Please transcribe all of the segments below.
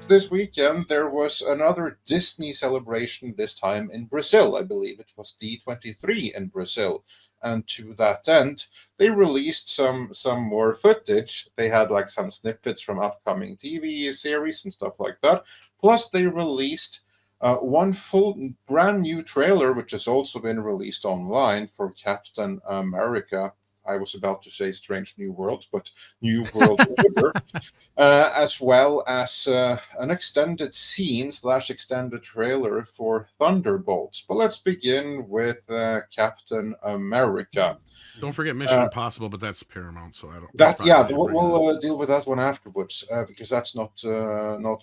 this weekend there was another Disney celebration, this time in Brazil. I believe it was D23 in Brazil. And to that end, they released some more footage. They had like some snippets from upcoming TV series and stuff like that. Plus, they released one full brand new trailer, which has also been released online for Captain America. I was about to say Strange New World, but New World Order, as well as an extended scene / extended trailer for Thunderbolts. But let's begin with Captain America. Don't forget Mission Impossible, but that's Paramount, so I don't. We'll deal with that one afterwards because that's not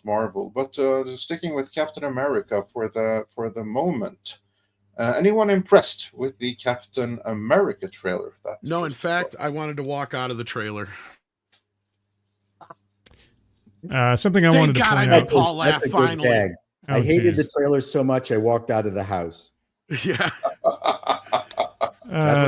Marvel. But sticking with Captain America for the moment. Anyone impressed with the Captain America trailer? No, in fact, I wanted to walk out of the trailer. Something I wanted to point out. Paul laugh finally. Oh, I hated the trailer so much I walked out of the house. Yeah.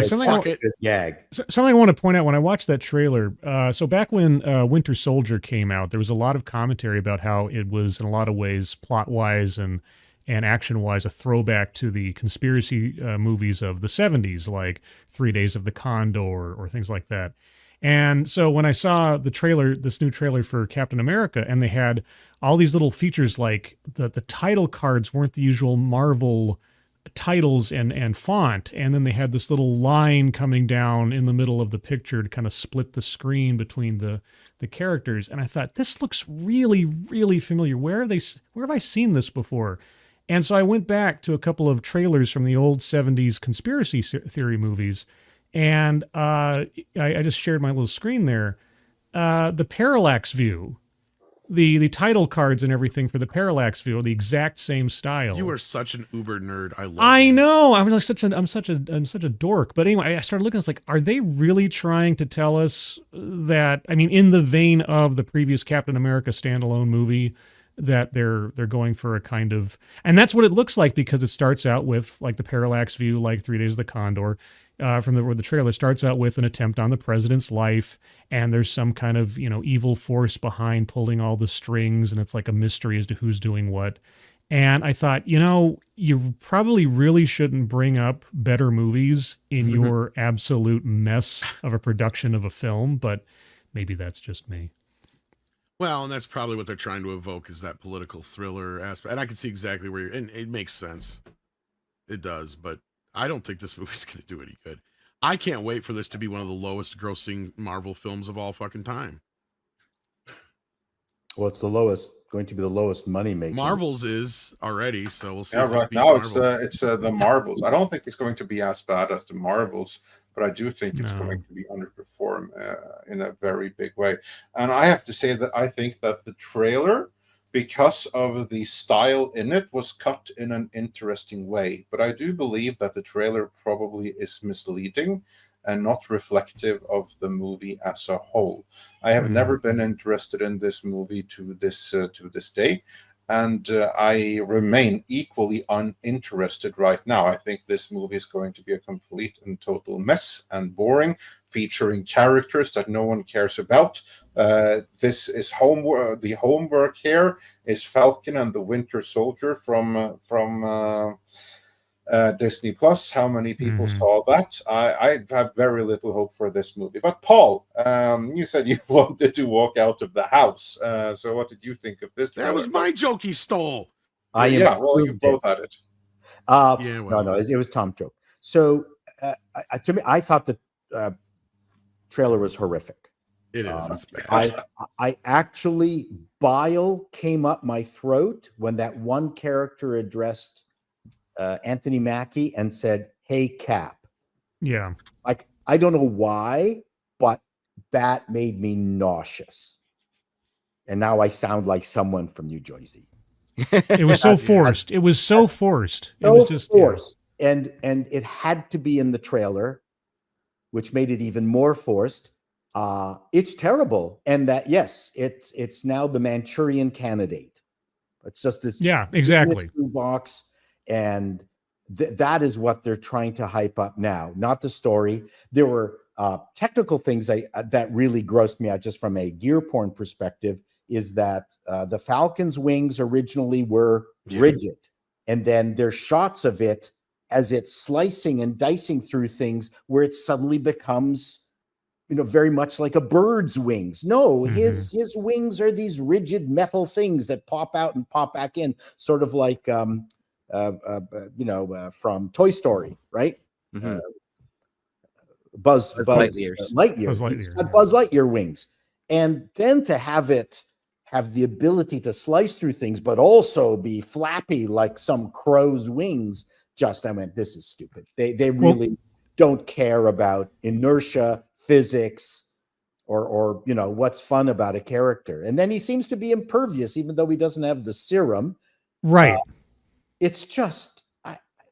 Something I want to point out when I watched that trailer. So back when Winter Soldier came out, there was a lot of commentary about how it was, in a lot of ways, plot-wise and action-wise, a throwback to the conspiracy movies of the 70s, like 3 Days of the Condor or things like that. And so when I saw the trailer, this new trailer for Captain America, and they had all these little features like the title cards weren't the usual Marvel titles and font, and then they had this little line coming down in the middle of the picture to kind of split the screen between the characters. And I thought, this looks really, really familiar. Where have I seen this before? And so I went back to a couple of trailers from the old 70s conspiracy theory movies, and I just shared my little screen there. The parallax view, the title cards and everything for the parallax view are the exact same style. You are such an uber nerd. I know. I'm like I'm such a dork. But anyway, I started looking. I was like, are they really trying to tell us that? I mean, in the vein of the previous Captain America standalone movie, that they're going for a kind of, and that's what it looks like, because it starts out with like the parallax view, like 3 Days of the Condor, where the trailer starts out with an attempt on the president's life, and there's some kind of, evil force behind pulling all the strings, and it's like a mystery as to who's doing what. And I thought, you probably really shouldn't bring up better movies in your absolute mess of a production of a film, but maybe that's just me. Well, and that's probably what they're trying to evoke, is that political thriller aspect. And I can see exactly where and it makes sense. It does, but I don't think this movie's going to do any good. I can't wait for this to be one of the lowest grossing Marvel films of all fucking time. Well, it's going to be the lowest money making. Marvel's is already, so we'll see. Yeah, right now it's the Marvels. I don't think it's going to be as bad as the Marvels, but I do think it's going to be underperform in a very big way. And I have to say that I think that the trailer, because of the style in it, was cut in an interesting way. But I do believe that the trailer probably is misleading and not reflective of the movie as a whole. I have never been interested in this movie to this day, and I remain equally uninterested right now. I think this movie is going to be a complete and total mess and boring, featuring characters that no one cares about. This is homework. The homework here is Falcon and the Winter Soldier from Disney Plus. How many people saw that? I have very little hope for this movie. But Paul, you said you wanted to walk out of the house. So what did you think of this trailer? That was my joke he stole. You both had it. No, it was Tom's joke. So to me, I thought the trailer was horrific. It is. It's bad. I actually, bile came up my throat when that one character addressed Anthony Mackie and said, "Hey, Cap." Yeah. Like, I don't know why, but that made me nauseous. And now I sound like someone from New Jersey. It was so forced. It was so forced. It was just forced. Yeah. And it had to be in the trailer, which made it even more forced. It's terrible. And that, yes, it's now the Manchurian Candidate. It's just this exactly box. And that is what they're trying to hype up now, not the story. There were technical things that really grossed me out just from a gear porn perspective. is that the Falcon's wings originally were rigid, and then there's shots of it as it's slicing and dicing through things where it suddenly becomes, very much like a bird's wings. No, his wings are these rigid metal things that pop out and pop back in, sort of like from Toy Story, right? Mm-hmm. Buzz Lightyear. He's got Buzz Lightyear wings, and then to have it have the ability to slice through things, but also be flappy like some crow's wings. I went, this is stupid. They really don't care about inertia, physics, or what's fun about a character. And then he seems to be impervious, even though he doesn't have the serum. Right. It's just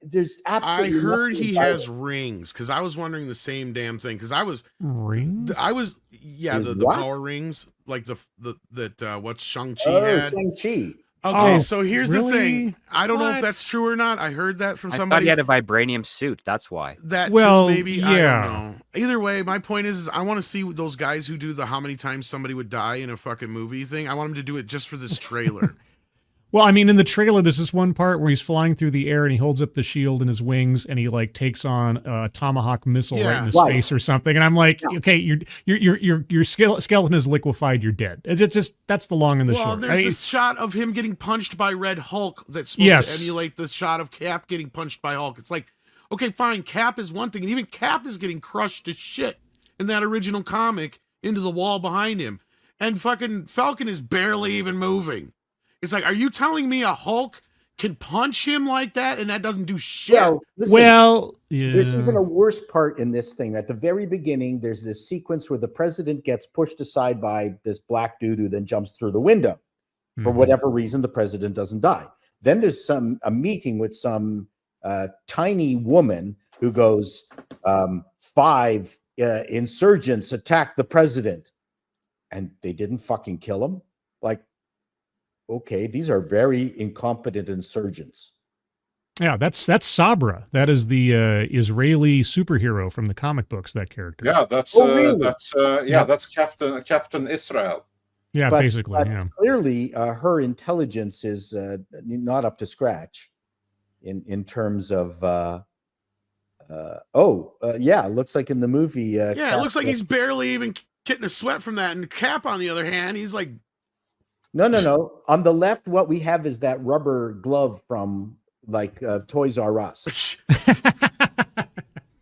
there's absolutely. I heard he has rings, because I was wondering the same damn thing. Because rings. The power rings, like what Shang-Chi had. Shang-Chi. Okay, so here's really? the thing. I don't know if that's true or not. I heard that from I somebody. thought he had a vibranium suit. That's why. That well, too, maybe. Yeah. I don't know. Either way, my point is I want to see those guys who do the how many times somebody would die in a fucking movie thing. I want them to do it just for this trailer. Well, I mean, in the trailer, there's this one part where he's flying through the air and he holds up the shield in his wings and he takes on a tomahawk missile right in his face or something. And I'm like, okay, your skeleton is liquefied. You're dead. It's just that's the long and the short. Well, there's this shot of him getting punched by Red Hulk that's supposed to emulate the shot of Cap getting punched by Hulk. It's like, okay, fine, Cap is one thing, and even Cap is getting crushed to shit in that original comic into the wall behind him, and fucking Falcon is barely even moving. It's like, are you telling me a Hulk can punch him like that and that doesn't do shit? There's even a worse part in this thing. At the very beginning, there's this sequence where the president gets pushed aside by this black dude who then jumps through the window. For whatever reason, the president doesn't die. Then there's a meeting with some tiny woman who goes, 5 insurgents attacked the president, and they didn't fucking kill him. Like, okay, these are very incompetent insurgents. Yeah, that's Sabra. That is the Israeli superhero from the comic books. That character. Yeah, that's really? That's Captain Israel. Yeah, basically. But clearly, her intelligence is not up to scratch in terms of. Looks like in the movie. It looks like he's barely even getting a sweat from that. And Cap, on the other hand, he's like. No. On the left, what we have is that rubber glove from Toys R Us.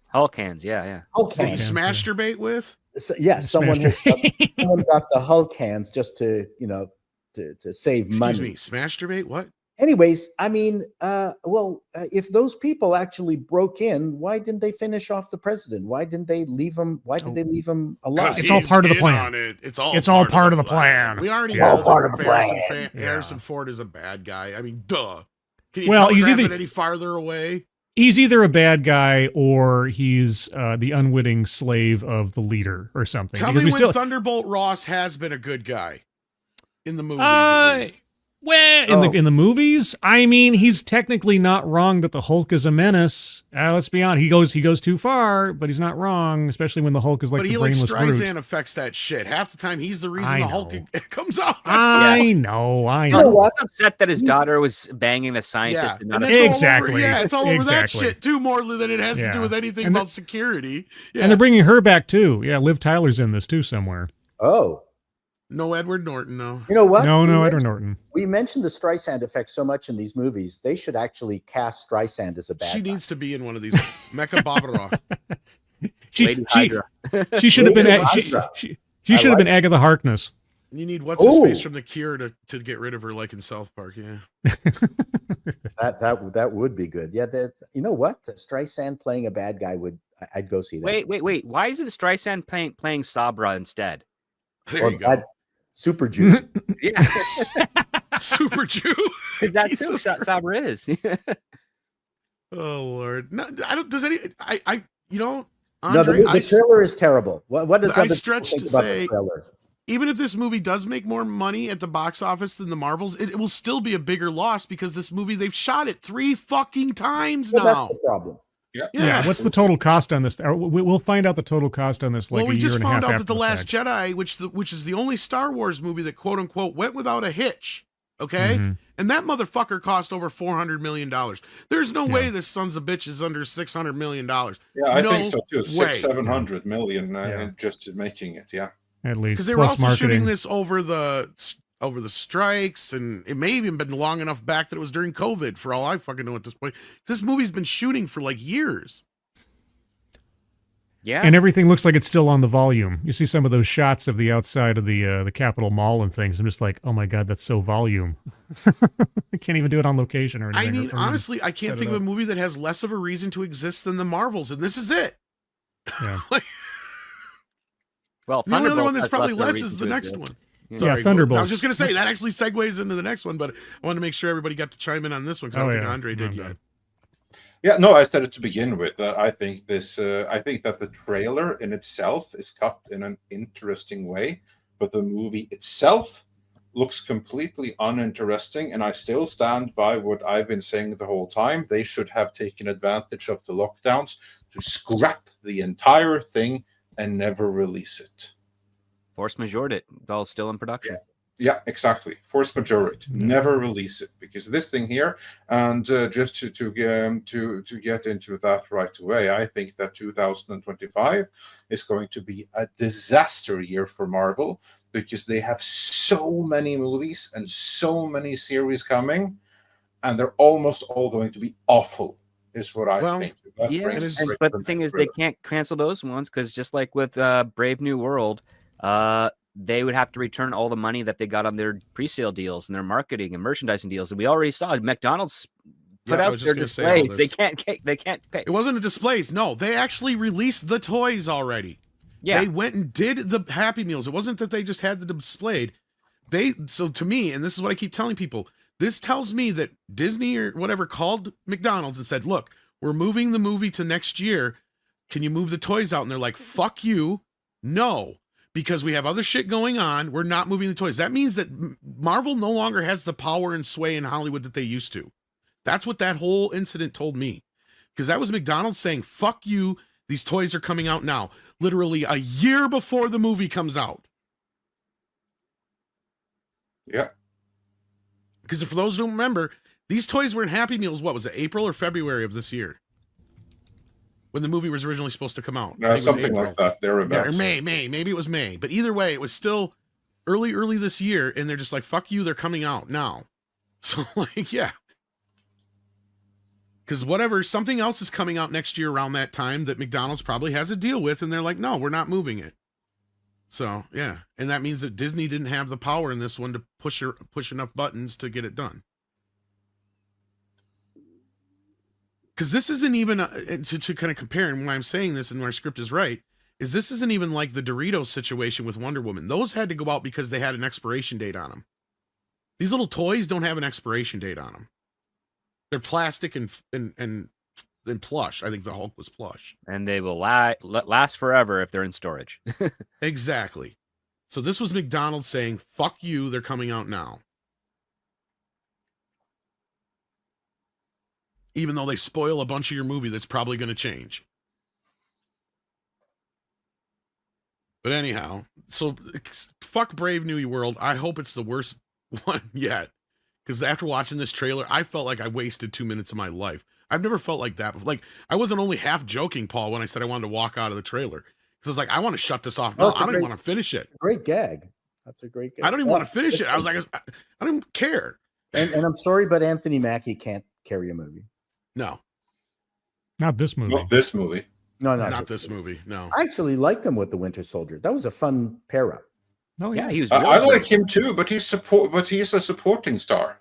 Hulk hands, yeah. Hulk that hands. You smasturbate with? So, someone got the Hulk hands just to save money. Excuse me, smasturbate? What? Anyways, I mean, if those people actually broke in, why didn't they finish off the president? Why didn't they leave him? Why did they leave him alive? It's all part of the plan. It's all part of the plan. We already know that Harrison Ford is a bad guy. I mean, duh. Can you telegraph it any farther away? He's either a bad guy or he's the unwitting slave of the leader or something. Tell me when Thunderbolt Ross has been a good guy in the movies, at least. Well, in the movies, I mean, he's technically not wrong that the Hulk is a menace. Let's be honest, he goes too far, but he's not wrong, especially when the Hulk is like the brainless brute. But Streisand affects that shit. Half the time, he's the reason the Hulk comes out. I know. You know what? I'm upset that his daughter was banging a scientist. Yeah, and exactly. It's all over that shit too, more than it has to do with anything about security. Yeah. And they're bringing her back too. Yeah, Liv Tyler's in this too somewhere. Oh. No Edward Norton, no. You know what? No Edward Norton. We mentioned the Streisand effect so much in these movies. They should actually cast Streisand as a bad guy. She needs to be in one of these. Mecha Barbara. She should have been. She should have been Agatha Harkness. You need what's his face from The Cure to get rid of her, like in South Park. Yeah. that would be good. Yeah. You know what? Streisand playing a bad guy I'd go see that. Wait. Why is it Streisand playing Sabra instead? There you go. Super Jew. Yeah. Super Jew. That's who Sabra is. Oh Lord. No, I don't. Does any? Andre, the trailer is terrible. What does I stretch to say? Even if this movie does make more money at the box office than the Marvels, it will still be a bigger loss because this movie they've shot it 3 fucking times now. That's the problem. Yeah. What's the total cost on this? We'll find out the total cost on this. Like well, we a year just and a found half out after that The Last fact. Jedi, which is the only Star Wars movie that quote unquote went without a hitch. Okay, Mhm. and that motherfucker cost over $400 million. There's no way this son's a bitch is under $600 million. Yeah, I think so too. way. 600-700 million just making it. Yeah, at least because they were also marketing. shooting this over the strikes, and it may even been long enough back that it was during COVID. For all I fucking know at this point, this movie's been shooting for like years. Yeah. And everything looks like it's still on the volume. You see some of those shots of the outside of the Capitol Mall and things. I'm just like, oh my God, that's so volume. I can't even do it on location or anything. I mean, honestly, I can't think of a movie that has less of a reason to exist than the Marvels, and this is it. Yeah. Well, the only other Thunderbolt one that's has probably less of a less reason is to the next exist. one. Yeah. Sorry, Thunderbolts. I was just going to say, that actually segues into the next one, but I want to make sure everybody got to chime in on this one, because I don't think Andre did yet. Yeah, no, I said it to begin with. I think that the trailer in itself is cut in an interesting way, but the movie itself looks completely uninteresting. And I still stand by what I've been saying the whole time. They should have taken advantage of the lockdowns to scrap the entire thing and never release it. Force majeured it while still in production. Yeah, exactly. Force majority. Never release it, because this thing here, and just to get into that right away, I think that 2025 is going to be a disaster year for Marvel, because they have so many movies and so many series coming, and they're almost all going to be awful. Is what I think. But the thing is, they can't cancel those ones, because just like with Brave New World, they would have to return all the money that they got on their pre-sale deals and their marketing and merchandising deals. And we already saw McDonald's put out their displays. They can't pay. It wasn't a displays. No, they actually released the toys already. Yeah. They went and did the Happy Meals. It wasn't that they just had them displayed. So to me, and this is what I keep telling people, this tells me that Disney or whatever called McDonald's and said, look, we're moving the movie to next year. Can you move the toys out? And they're like, fuck you. No. Because we have other shit going on, we're not moving the toys. That means that Marvel no longer has the power and sway in Hollywood that they used to. That's what that whole incident told me. Because that was McDonald's saying, fuck you, these toys are coming out now. Literally a year before the movie comes out. Yeah. Because for those who don't remember, these toys were in Happy Meals, what was it, April or February of this year? When the movie was originally supposed to come out. Something like that. Yeah, or May. Maybe it was May. But either way, it was still early this year, and they're just like, fuck you, they're coming out now. So, like, yeah. Because whatever, something else is coming out next year around that time that McDonald's probably has a deal with, and they're like, no, we're not moving it. So, yeah. And that means that Disney didn't have the power in this one to push enough buttons to get it done. Because this isn't even, to kind of compare, and when I'm saying this and my script is right, is this isn't even like the Doritos situation with Wonder Woman. Those had to go out because they had an expiration date on them. These little toys don't have an expiration date on them. They're plastic and plush. I think the Hulk was plush. And they will last forever if they're in storage. Exactly. So this was McDonald's saying, fuck you, they're coming out now. Even though they spoil a bunch of your movie that's probably going to change. But anyhow, so fuck Brave New World. I hope it's the worst one yet. Because after watching this trailer, I felt like I wasted 2 minutes of my life. I've never felt like that. Like, I wasn't only half joking, Paul, when I said I wanted to walk out of the trailer. Because I was like, I want to shut this off. No, I don't even want to finish it. Great gag. That's a great gag. I don't even want to finish it. I was like, I don't care. And I'm sorry, but Anthony Mackie can't carry a movie. No. Not this movie. Not this movie. No, not this movie. No. I actually liked him with the Winter Soldier. That was a fun pair up. Oh yeah, he was. I like him too, but he's a supporting star.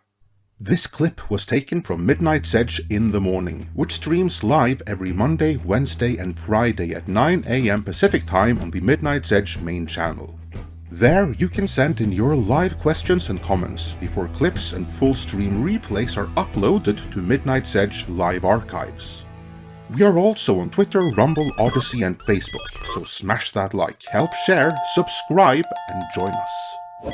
This clip was taken from Midnight's Edge in the Morning, which streams live every Monday, Wednesday, and Friday at 9 a.m. Pacific Time on the Midnight's Edge main channel. There, you can send in your live questions and comments before clips and full stream replays are uploaded to Midnight's Edge live archives. We are also on Twitter, Rumble, Odyssey, and Facebook, so smash that like, help share, subscribe, and join us.